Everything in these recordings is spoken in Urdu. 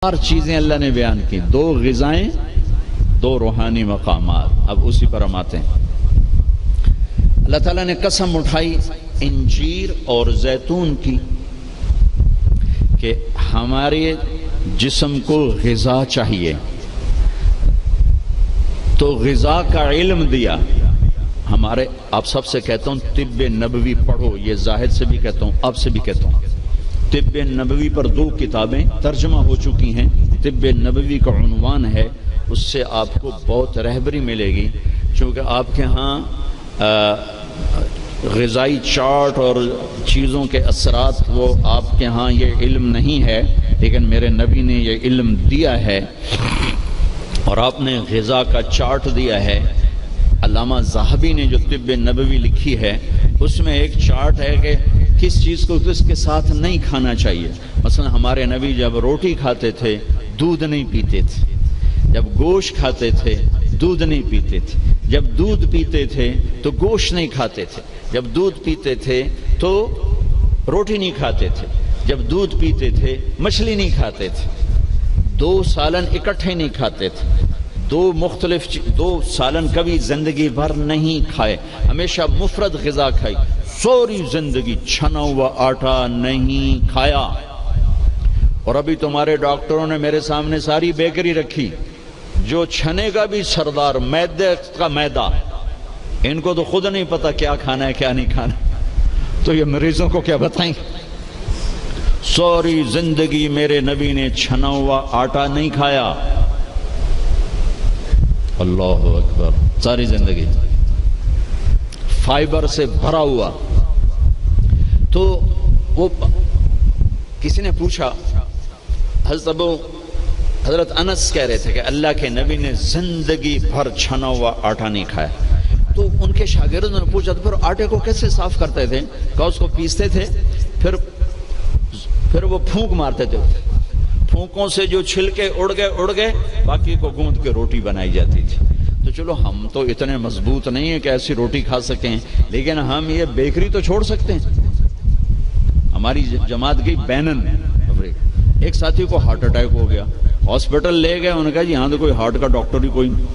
چار چیزیں اللہ نے بیان کی، دو غذائیں، دو روحانی مقامات۔ اب اسی پر ہم آتے ہیں۔ اللہ تعالیٰ نے قسم اٹھائی انجیر اور زیتون کی کہ ہمارے جسم کو غذا چاہیے، تو غذا کا علم دیا۔ ہمارے آپ سب سے کہتا ہوں طب نبوی پڑھو، یہ زاہد سے بھی کہتا ہوں، آپ سے بھی کہتا ہوں۔ طب نبوی پر 2 کتابیں ترجمہ ہو چکی ہیں، طب نبوی کا عنوان ہے، اس سے آپ کو بہت رہبری ملے گی، چونکہ آپ کے ہاں غذائی چارٹ اور چیزوں کے اثرات وہ آپ کے ہاں یہ علم نہیں ہے، لیکن میرے نبی نے یہ علم دیا ہے اور آپ نے غذا کا چارٹ دیا ہے۔ علامہ ذہبی نے جو طب نبوی لکھی ہے اس میں ایک چارٹ ہے کہ کس چیز کو کس کے ساتھ نہیں کھانا چاہیے۔ مثلا ہمارے نبی جب روٹی کھاتے تھے دودھ نہیں پیتے تھے، جب گوشت کھاتے تھے دودھ نہیں پیتے تھے، جب دودھ پیتے تھے تو گوشت نہیں کھاتے تھے، جب دودھ پیتے تھے تو روٹی نہیں کھاتے تھے، جب دودھ پیتے تھے مچھلی نہیں کھاتے تھے، 2 سالن اکٹھے نہیں کھاتے تھے، 2 سالن کبھی زندگی بھر نہیں کھائے، ہمیشہ مفرد غذا کھائی، سوری زندگی چھنا ہوا آٹا نہیں کھایا۔ اور ابھی تمہارے ڈاکٹروں نے میرے سامنے ساری بیکری رکھی، جو چھنے کا بھی سردار، میدے کا میدا، ان کو تو خود نہیں پتا کیا کھانا ہے کیا نہیں کھانا، تو یہ مریضوں کو کیا بتائیں۔ سوری زندگی میرے نبی نے چھنا ہوا آٹا نہیں کھایا، اللہ اکبر، ساری زندگی فائبر سے بھرا ہوا۔ تو وہ کسی نے پوچھا، حضرت انس کہہ رہے تھے کہ اللہ کے نبی نے زندگی بھر چھنا ہوا آٹا نہیں کھایا۔ تو ان کے شاگردوں نے پوچھا تو پھر آٹے کو کیسے صاف کرتے تھے؟ کہا اس کو پیستے تھے، پھر وہ پھونک مارتے تھے، پھونکوں سے جو چھلکے اڑ گئے، باقی کو گوندھ کے روٹی بنائی جاتی تھی۔ تو چلو ہم تو اتنے مضبوط نہیں ہیں کہ ایسی روٹی کھا سکیں، لیکن ہم یہ بیکری تو چھوڑ سکتے ہیں۔ ہماری جماعت گئی بینن، ایک ساتھی کو ہارٹ اٹیک ہو گیا، ہاسپٹل لے گئے، انہوں نے کہا جی یہاں تو کوئی ہارٹ کا ڈاکٹر ہی کوئی نہیں،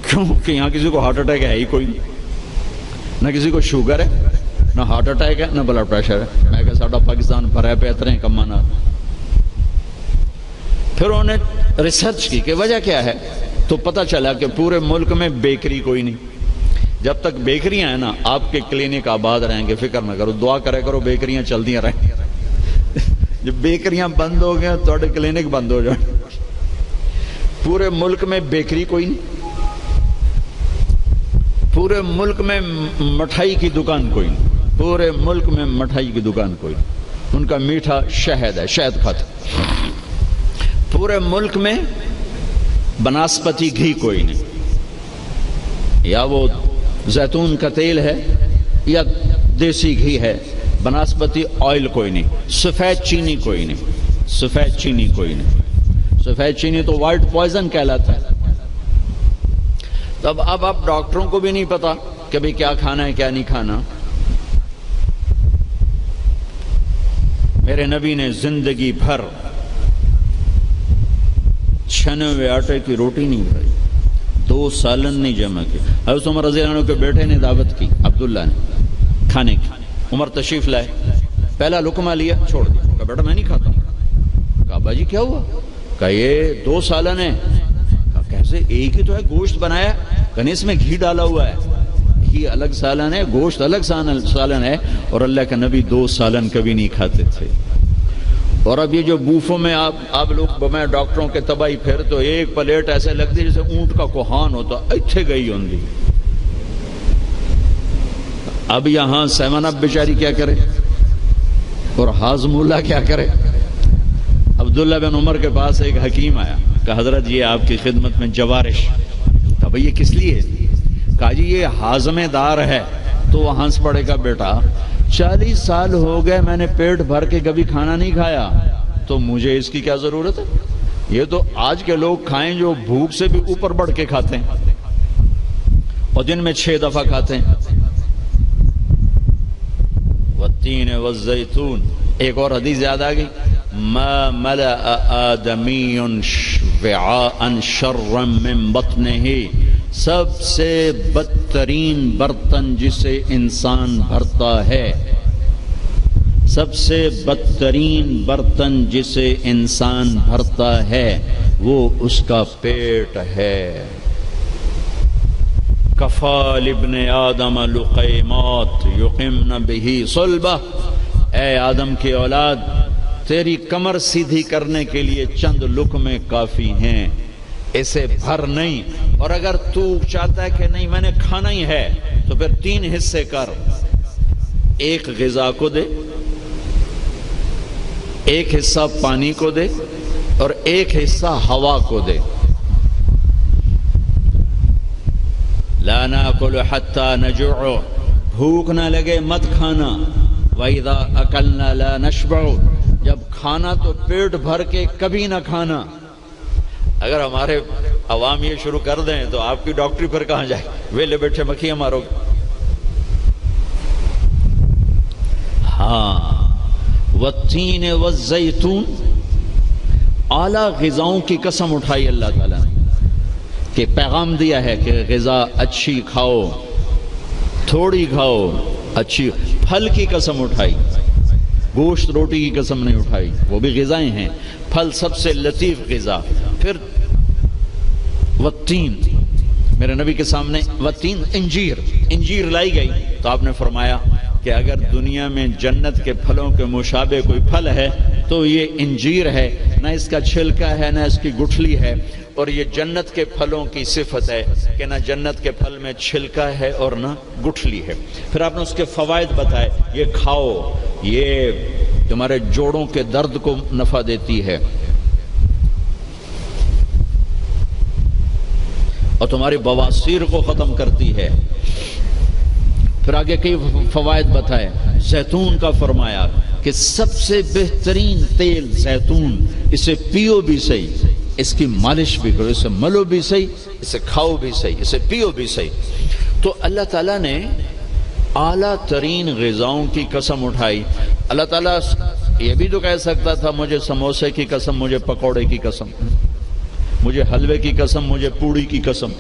کیونکہ یہاں کسی کو ہارٹ اٹیک ہے ہی کوئی نہیں، نہ کسی کو شوگر ہے، نہ ہارٹ اٹیک ہے، نہ بلڈ پریشر ہے۔ میں کہا ساڈا پاکستان بھرا پہ اتنے کمانا۔ پھر انہوں نے ریسرچ کی کہ وجہ کیا ہے، تو پتہ چلا کہ پورے ملک میں بیکری کوئی نہیں۔ جب تک بیکریاں ہیں نا آپ کے کلینک آباد رہیں گے، فکر نہ کرو، دعا کرے کرو بیکریاں چلتی رہیں۔ جب بیکریاں بند ہو گیا تو کلینک بند ہو جائیں۔ پورے ملک میں بیکری کوئی نہیں، پورے ملک میں مٹھائی کی دکان کوئی نہیں، پورے ملک میں مٹھائی کی دکان کوئی نہیں، ان کا میٹھا شہد ہے، شہد کھاتے۔ پورے ملک میں بناسپتی گھی کوئی نہیں، یا وہ زیتون کا تیل ہے یا دیسی گھی ہے، بناسپتی آئل کوئی نہیں، سفید چینی کوئی نہیں، سفید چینی کوئی نہیں، سفید چینی تو وائٹ پوائزن کہلاتا ہے۔ اب آپ ڈاکٹروں کو بھی نہیں پتا کہ بھئی کیا کھانا ہے کیا نہیں کھانا۔ میرے نبی نے زندگی بھر چھنے ہوئے آٹے کی روٹی نہیں کھائی، 2 سالن نہیں جمع کی۔ حضرت عمر رضی اللہ عنہ کے بیٹے نے دعوت کی، عبداللہ نے، کھانے کی۔ عمر تشریف لائے، پہلا لقمہ لیا، چھوڑ دیا، کہا بیٹا میں نہیں کھاتا ہوں۔ کہا باجی کیا ہوا؟ کہا یہ 2 سالن ہے۔ کہا کیسے؟ ایک ہی تو ہے، گوشت بنایا، کہا اس میں گھی ڈالا ہوا ہے، گھی الگ سالن ہے، گوشت الگ سالن ہے، اور اللہ کے نبی 2 سالن کبھی نہیں کھاتے تھے۔ اور اب یہ جو بوفوں میں آپ لوگ میں ڈاکٹروں کے تباہی پھر تو ایک پلیٹ ایسے لگتی ہے جیسے اونٹ کا کوہان ہوتا، اتھے گئی ہوندی۔ اب یہاں 7 اپ بیچاری کیا کرے اور ہاضم اللہ کیا کرے۔ عبداللہ بن عمر کے پاس ایک حکیم آیا، کہا حضرت یہ آپ کی خدمت میں جوارش۔ کہا بھئی یہ کس لیے؟ کہا جی یہ ہاضم دار ہے۔ تو وہ ہنس پڑے گا، بیٹا 40 سال ہو گئے میں نے پیٹ بھر کے کبھی کھانا نہیں کھایا، تو مجھے اس کی کیا ضرورت ہے؟ یہ تو آج کے لوگ کھائیں جو بھوک سے بھی اوپر بڑھ کے کھاتے ہیں اور دن میں 6 دفعہ کھاتے ہیں۔ والتین والزیتون، ایک اور حدیث یاد آ گئی، ما ملأ آدمی وعاء شرا من بطنه، سب سے بدترین برتن جسے انسان بھرتا ہے، سب سے بدترین برتن جسے انسان بھرتا ہے وہ اس کا پیٹ ہے۔ کفا لابن آدم لقیمات یقمن بہ صلبہ، اے آدم کی اولاد تیری کمر سیدھی کرنے کے لیے چند لقمے کافی ہیں، اسے بھر نہیں۔ اور اگر تو چاہتا ہے کہ نہیں میں نے کھانا ہی ہے تو پھر 3 حصے کر، ایک غذا کو دے، ایک حصہ پانی کو دے اور ایک حصہ ہوا کو دے۔ لا ناکل حتی نجوع، بھوک نہ لگے مت کھانا۔ وَإِذَا أَكَلْنَا لَا نَشْبَعُ، جب کھانا تو پیٹ بھر کے کبھی نہ کھانا۔ اگر ہمارے عوام یہ شروع کر دیں تو آپ کی ڈاکٹری پھر کہاں جائے، ویلے بیٹھے مکھیاں مارو گے۔ ہاں، والتین والزیتون، اعلیٰ غذاؤں کی قسم اٹھائی اللہ تعالیٰ نے کہ پیغام دیا ہے کہ غذا اچھی کھاؤ، تھوڑی کھاؤ، اچھی۔ پھل کی قسم اٹھائی، گوشت روٹی کی قسم نہیں اٹھائی، وہ بھی غذائیں ہیں، پھل سب سے لطیف غذا۔ پھر والتین، میرے نبی کے سامنے والتین، انجیر لائی گئی تو آپ نے فرمایا کہ اگر دنیا میں جنت کے پھلوں کے مشابہ کوئی پھل ہے تو یہ انجیر ہے، نہ اس کا چھلکا ہے نہ اس کی گٹھلی ہے، اور یہ جنت کے پھلوں کی صفت ہے کہ نہ جنت کے پھل میں چھلکا ہے اور نہ گٹھلی ہے۔ پھر آپ نے اس کے فوائد بتائے، یہ کھاؤ، یہ تمہارے جوڑوں کے درد کو نفع دیتی ہے اور تمہاری بواسیر کو ختم کرتی ہے۔ پھر آگے کئی فوائد بتائے، زیتون کا فرمایا کہ سب سے بہترین تیل زیتون، اسے پیو بھی صحیح، اس کی مالش بھی کرو، اسے ملو بھی صحیح، اسے کھاؤ بھی صحیح، اسے پیو بھی صحیح۔ تو اللہ تعالیٰ نے اعلیٰ ترین غذاؤں کی قسم اٹھائی۔ اللہ تعالیٰ یہ بھی تو کہہ سکتا تھا مجھے سموسے کی قسم، مجھے پکوڑے کی قسم، مجھے حلوے کی قسم، مجھے پوڑی کی قسم،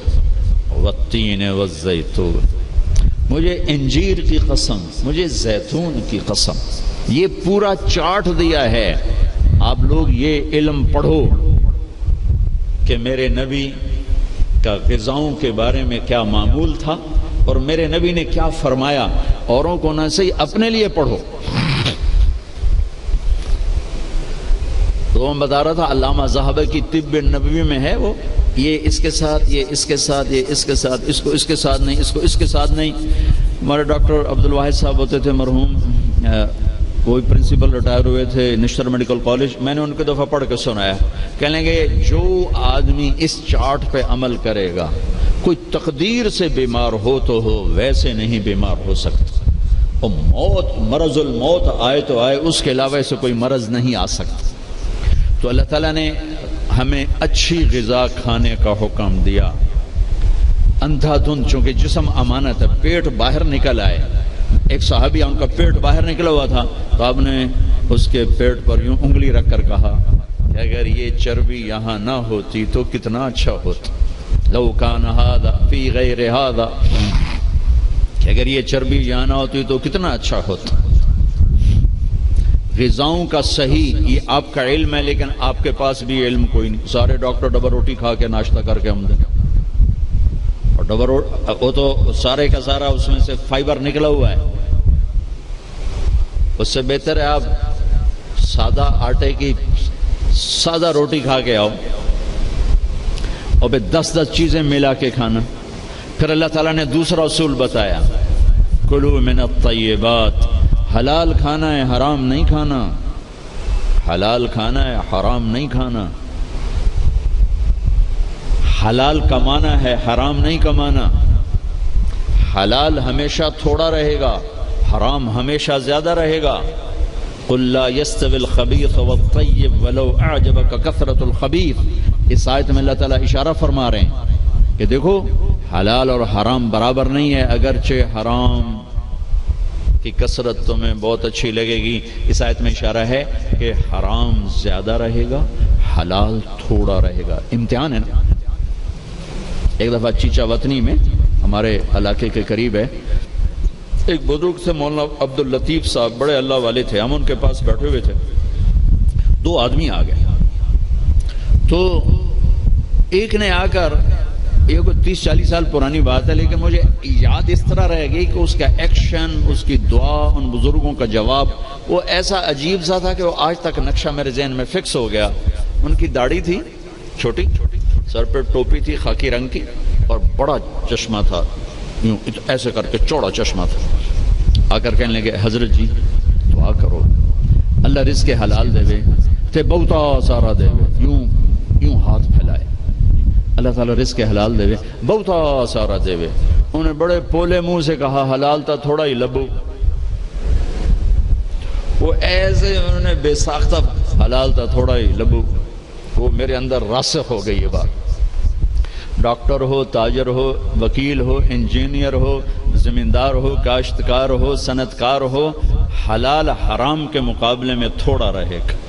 والتین والزیتون، مجھے انجیر کی قسم، مجھے زیتون کی قسم۔ یہ پورا چارٹ دیا ہے، آپ لوگ یہ علم پڑھو کہ میرے نبی کا غذاؤں کے بارے میں کیا معمول تھا اور میرے نبی نے کیا فرمایا، اوروں کو نہ صحیح اپنے لیے پڑھو۔ تو میں بتا رہا تھا علامہ ذہبی کی طب نبوی میں ہے، وہ یہ اس کے ساتھ، یہ اس کے ساتھ، یہ اس کے ساتھ، اس کو اس کے ساتھ نہیں، اس کو اس کے ساتھ نہیں۔ ہمارے ڈاکٹر عبدالواحد صاحب ہوتے تھے مرحوم، وہی پرنسپل ریٹائر ہوئے تھے نشتر میڈیکل کالج، میں نے ان کو دفعہ پڑھ کے سنایا، کہنے گے جو آدمی اس چارٹ پہ عمل کرے گا، کوئی تقدیر سے بیمار ہو تو ہو، ویسے نہیں بیمار ہو سکتا، اور موت، مرض الموت آئے تو آئے، اس کے علاوہ سے کوئی مرض نہیں آ سکتا۔ تو اللہ تعالیٰ نے ہمیں اچھی غذا کھانے کا حکم دیا، اندھا دھند، چونکہ جسم امانت ہے، پیٹ باہر نکل آئے۔ ایک صحابی، ان کا پیٹ باہر نکلا ہوا تھا تو آپ نے اس کے پیٹ پر یوں انگلی رکھ کر کہا کہ اگر یہ چربی یہاں نہ ہوتی تو کتنا اچھا ہوتا، لو کان ھذا فی غیر ھذا، کہ اگر یہ چربی یہاں نہ ہوتی تو کتنا اچھا ہوتا۔ غذاؤں کا صحیح یہ آپ کا علم ہے، لیکن آپ کے پاس بھی علم کوئی نہیں۔ سارے ڈاکٹر ڈبل روٹی کھا کے ناشتہ کر کے ہم دیں، اور ڈبل روٹی وہ تو سارے کا سارا اس میں سے فائبر نکلا ہوا ہے، اس سے بہتر ہے آپ سادہ آٹے کی سادہ روٹی کھا کے آؤ اور پھر 10 چیزیں ملا کے کھانا۔ پھر اللہ تعالیٰ نے دوسرا اصول بتایا، کلوا من الطیبات، حلال کھانا ہے، حرام نہیں کھانا، حلال کھانا ہے، حرام نہیں کھانا، حلال کمانا ہے، حرام نہیں کمانا، حلال ہمیشہ تھوڑا رہے گا، حرام ہمیشہ زیادہ رہے گا۔ قل لا يستوي الخبيث والطيب ولو اعجبك كثرة الخبيث، اس آیت میں اللہ تعالیٰ اشارہ فرما رہے ہیں کہ دیکھو حلال اور حرام برابر نہیں ہے، اگرچہ حرام کی کثرت تمہیں بہت اچھی لگے گی. اس آیت میں اشارہ ہے کہ حرام زیادہ رہے گا، حلال تھوڑا رہے گا. امتحان ہے نا. ایک دفعہ چیچا وطنی میں ہمارے علاقے کے قریب ہے، ایک بزرگ سے مولانا عبد اللطیف صاحب، بڑے اللہ والے تھے. ہم ان کے پاس بیٹھے ہوئے تھے، دو آدمی آ گئے. تو ایک نے آ کر، یہ کوئی 30-40 سال پرانی بات ہے لیکن مجھے یاد اس طرح رہ گئی کہ اس کا ایکشن، اس کی دعا، ان بزرگوں کا جواب وہ ایسا عجیب سا تھا کہ وہ آج تک نقشہ میرے ذہن میں فکس ہو گیا. ان کی داڑھی تھی چھوٹی، سر پہ ٹوپی تھی خاکی رنگ کی، اور بڑا چشمہ تھا، یوں ایسے کر کے چوڑا چشمہ تھا. آ کر کہنے لگے حضرت جی دعا کرو اللہ رزق حلال دے تے بہتا سارا دے، یوں ہاتھ پھیلائے، اللہ تعالیٰ رزق حلال دے بہتا سارا دے. انہوں نے بڑے پولے منہ سے کہا حلال تا تھوڑا ہی لبو. وہ ایسے انہوں نے بے ساختہ حلال تا تھوڑا ہی لبو. وہ میرے اندر راسخ ہو گئی یہ بات. ڈاکٹر ہو، تاجر ہو، وکیل ہو، انجینئر ہو، زمیندار ہو، کاشتکار ہو، صنعتکار ہو، حلال حرام کے مقابلے میں تھوڑا رہے گا.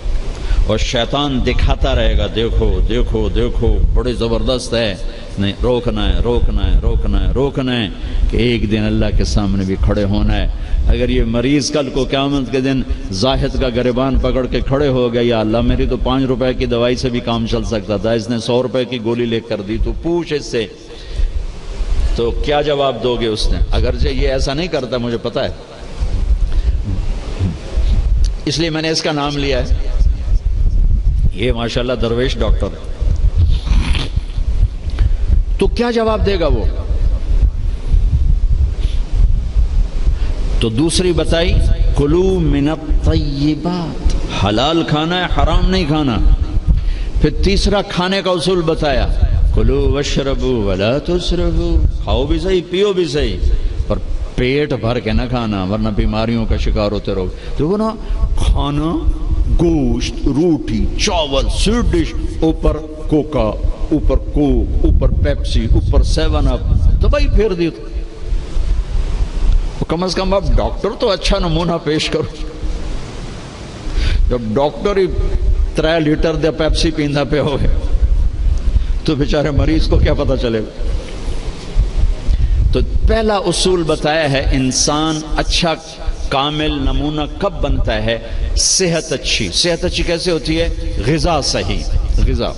اور شیطان دکھاتا رہے گا دیکھو دیکھو دیکھو بڑے زبردست ہے. نہیں، روکنا ہے روکنا ہے روکنا ہے روکنا ہے کہ ایک دن اللہ کے سامنے بھی کھڑے ہونا ہے. اگر یہ مریض کل کو قیامت کے دن زاہد کا گریبان پکڑ کے کھڑے ہو گیا، یا اللہ میری تو 5 روپے کی دوائی سے بھی کام چل سکتا تھا، اس نے 100 روپے کی گولی لے کر دی، تو پوچھ اس سے، تو کیا جواب دو گے اس نے؟ اگرچہ یہ ایسا نہیں کرتا مجھے پتا ہے، اس لیے میں نے اس کا نام لیا ہے. یہ ماشاءاللہ درویش ڈاکٹر ہے. تو کیا جواب دے گا وہ؟ تو دوسری بتائی کلو من الطیبات، حلال کھانا ہے، حرام نہیں کھانا. پھر تیسرا کھانے کا اصول بتایا، کلو واشربوا ولا تسرفوا، کھاؤ بھی صحیح پیو بھی صحیح، پر پیٹ بھر کے نہ کھانا ورنہ بیماریوں کا شکار ہوتے رہو. تو نا کھانا گوشت، روٹی، چاول، سویٹ ڈش، اوپر کوکا، اوپر کوک، اوپر پیپسی، اوپر 7 اپ، تباہی پھیر دی. کم از کم اب ڈاکٹر تو اچھا نمونہ پیش کرو. جب ڈاکٹر ہی 3 لیٹر دے پیپسی پیندا پہ ہوئے تو بیچارے مریض کو کیا پتا چلے گا. تو پہلا اصول بتایا ہے انسان اچھا کامل نمونہ کب بنتا ہے؟ صحت اچھی. صحت اچھی کیسے ہوتی ہے؟ غذا صحیح. غذا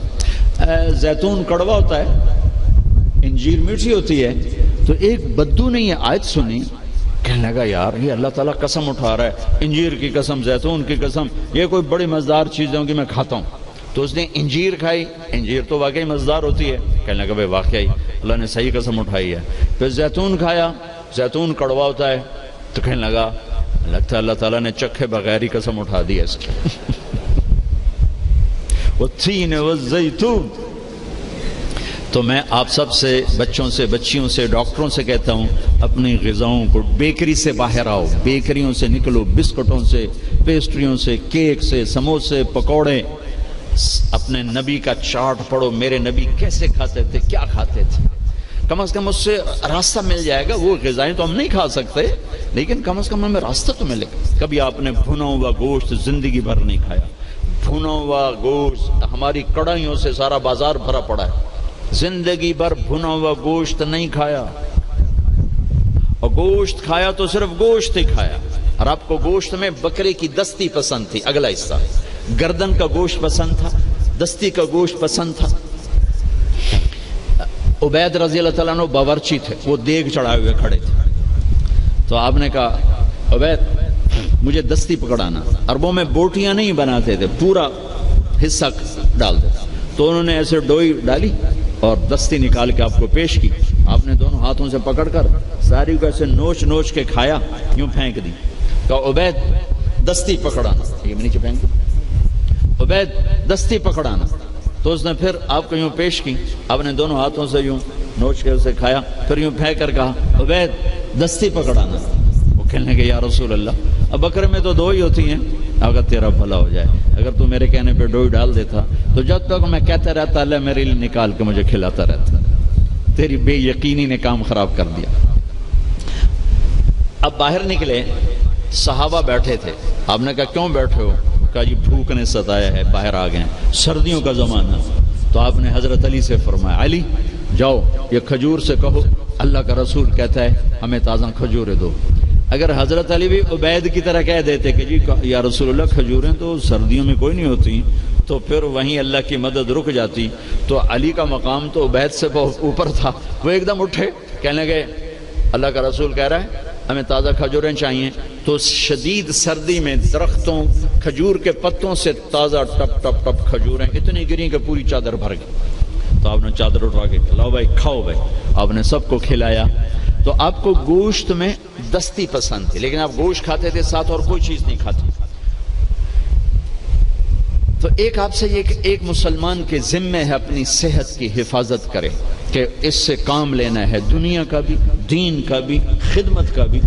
زیتون کڑوا ہوتا ہے، انجیر میٹھی ہوتی ہے. تو ایک بدو نے یہ آیت سنی، کہنے لگا یار یہ اللہ تعالیٰ قسم اٹھا رہا ہے، انجیر کی قسم، زیتون کی قسم، یہ کوئی بڑی مزدار چیزیں ہوں کہ میں کھاتا ہوں. تو اس نے انجیر کھائی، انجیر تو واقعی مزدار ہوتی ہے. کہنے لگا بھائی واقعی اللہ نے صحیح قسم اٹھائی ہے. پھر زیتون کھایا، زیتون کڑوا ہوتا ہے. تو کہنے لگا لگتا ہے اللہ تعالیٰ نے چکھے بغیر ہی قسم اٹھا دی ہے اس کی. والتین والزیتون. تو میں آپ سب سے، بچوں سے، بچیوں سے، ڈاکٹروں سے کہتا ہوں اپنی غذاؤں کو، بیکری سے باہر آؤ، بیکریوں سے نکلو، بسکٹوں سے، پیسٹریوں سے، کیک سے، سموسے، پکوڑے. اپنے نبی کا چارٹ پڑھو، میرے نبی کیسے کھاتے تھے، کیا کھاتے تھے. کم از کم اس سے راستہ مل جائے گا. وہ غذائیں تو ہم نہیں کھا سکتے لیکن کم از کم ہمیں راستہ تو ملے گا. کبھی آپ نے بھنا ہوا گوشت زندگی بھر نہیں کھایا. بھنا ہوا گوشت، ہماری کڑھائیوں سے سارا بازار بھرا پڑا ہے. زندگی بھر بھنا ہوا گوشت نہیں کھایا، اور گوشت کھایا تو صرف گوشت ہی کھایا. اور آپ کو گوشت میں بکرے کی دستی پسند تھی، اگلا حصہ گردن کا گوشت پسند تھا، دستی کا گوشت پسند تھا. عبید رضی اللہ تعالیٰ عنہ باورچی تھے، وہ دیگ چڑھائے ہوئے کھڑے تھے. تو آپ نے کہا عبید مجھے دستی پکڑانا. عربوں میں بوٹیاں نہیں بناتے تھے، پورا حصہ ڈال دیتا. تو انہوں نے ایسے ڈوئی ڈالی اور دستی نکال کے آپ کو پیش کی. آپ نے دونوں ہاتھوں سے پکڑ کر ساری کو ایسے نوچ نوچ کے کھایا، یوں پھینک دی. کہا عبید دستی پکڑانا. یہ نیچے پھینک دی. عبید دستی پکڑانا. تو اس نے پھر آپ کو یوں پیش کی، آپ نے دونوں ہاتھوں سے یوں نوچ کے اسے کھایا، پھر یوں پھینک کر کہا عبید دستی پکڑانا. وہ کہنے لگے یا رسول اللہ اب بکرے میں تو 2 ہی ہوتی ہیں، اگر تیرا بھلا ہو جائے، اگر تو میرے کہنے پہ ڈوئی ڈال دیتا تو جب تک میں کہتا رہتا اللہ میرے لیے نکال کے مجھے کھلاتا رہتا. تیری بے یقینی نے کام خراب کر دیا. اب باہر نکلے صحابہ بیٹھے تھے. آپ نے کہا کیوں بیٹھے ہو؟ کہا جی بھوک نے ستایا ہے، باہر آ گئے، سردیوں کا زمانہ. تو آپ نے حضرت علی سے فرمایا علی جاؤ یہ کھجور سے کہو اللہ کا رسول کہتا ہے ہمیں تازہ کھجوریں دو. اگر حضرت علی بھی عبید کی طرح کہہ دیتے کہ جی یا رسول اللہ کھجوریں تو سردیوں میں کوئی نہیں ہوتی، تو پھر وہیں اللہ کی مدد رک جاتی. تو علی کا مقام تو عبید سے بہت اوپر تھا. وہ ایک دم اٹھے، کہنے لگے اللہ کا رسول کہہ رہا ہے ہمیں تازہ کھجوریں چاہیے. تو شدید سردی میں درختوں کھجور کے پتوں سے تازہ ٹپ ٹپ ٹپ کھجوریں اتنی گری کہ پوری چادر بھر گئی. تو آپ نے چادر اٹھا کے لاؤ بھائی کھاؤ بھائی. آپ نے سب کو کھلایا. تو آپ کو گوشت میں دستی پسند تھی، لیکن آپ گوشت کھاتے تھے ساتھ اور کوئی چیز نہیں کھاتے. تو ایک آپ سے یہ کہ ایک مسلمان کے ذمہ ہے اپنی صحت کی حفاظت کرے، کہ اس سے کام لینا ہے دنیا کا بھی، دین کا بھی، خدمت کا بھی.